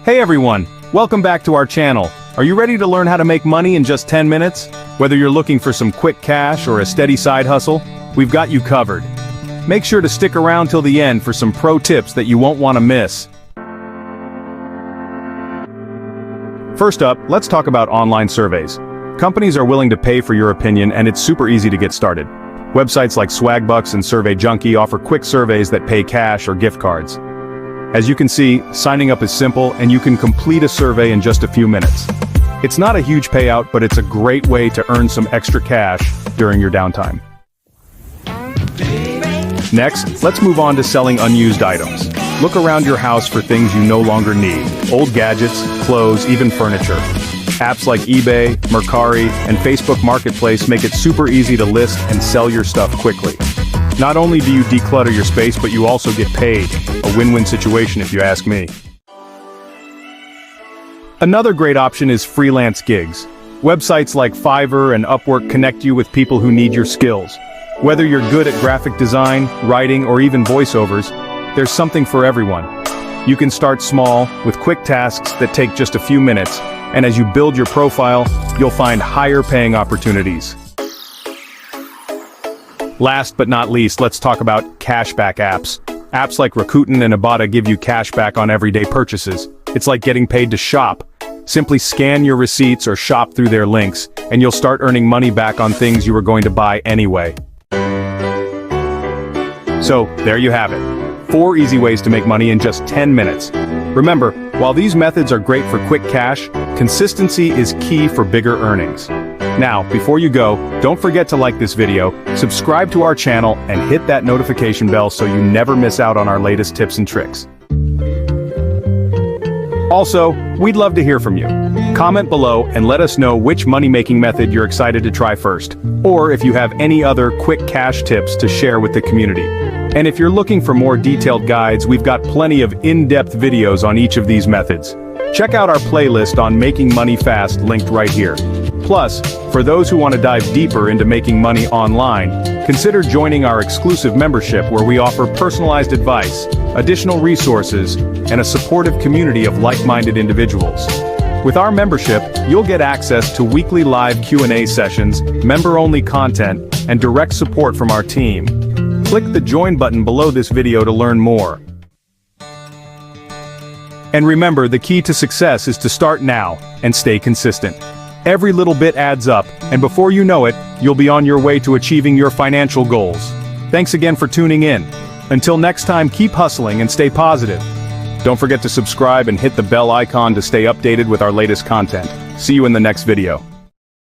Hey everyone, welcome back to our channel. Are you ready to learn how to make money in just 10 minutes? Whether you're looking for some quick cash or a steady side hustle, we've got you covered. Make sure to stick around till the end for some pro tips that you won't want to miss. First up, let's talk about online surveys. Companies are willing to pay for your opinion, and it's super easy to get started. Websites like Swagbucks and Survey Junkie offer quick surveys that pay cash or gift cards. As you can see, signing up is simple, and you can complete a survey in just a few minutes. It's not a huge payout, but it's a great way to earn some extra cash during your downtime. Next, let's move on to selling unused items. Look around your house for things you no longer need: old gadgets, clothes, even furniture. Apps like eBay, Mercari, and Facebook Marketplace make it super easy to list and sell your stuff quickly. Not only do you declutter your space, but you also get paid. A win-win situation if you ask me. Another great option is freelance gigs. Websites like Fiverr and Upwork connect you with people who need your skills. Whether you're good at graphic design, writing, or even voiceovers, there's something for everyone. You can start small, with quick tasks that take just a few minutes, and as you build your profile, you'll find higher-paying opportunities. Last but not least, let's talk about cashback apps. Apps like Rakuten and Ibotta give you cashback on everyday purchases. It's like getting paid to shop. Simply scan your receipts or shop through their links, and you'll start earning money back on things you were going to buy anyway. So, there you have it. 4 easy ways to make money in just 10 minutes. Remember, while these methods are great for quick cash, consistency is key for bigger earnings. Now, before you go, don't forget to like this video, subscribe to our channel, and hit that notification bell so you never miss out on our latest tips and tricks. Also, we'd love to hear from you. Comment below and let us know which money-making method you're excited to try first, or if you have any other quick cash tips to share with the community. And if you're looking for more detailed guides, we've got plenty of in-depth videos on each of these methods. Check out our playlist on Making Money Fast, linked right here. Plus, for those who want to dive deeper into making money online, consider joining our exclusive membership where we offer personalized advice, additional resources, and a supportive community of like-minded individuals. With our membership, you'll get access to weekly live Q&A sessions, member-only content, and direct support from our team. Click the join button below this video to learn more. And remember, the key to success is to start now and stay consistent. Every little bit adds up, and before you know it, you'll be on your way to achieving your financial goals. Thanks again for tuning in. Until next time, keep hustling and stay positive. Don't forget to subscribe and hit the bell icon to stay updated with our latest content. See you in the next video.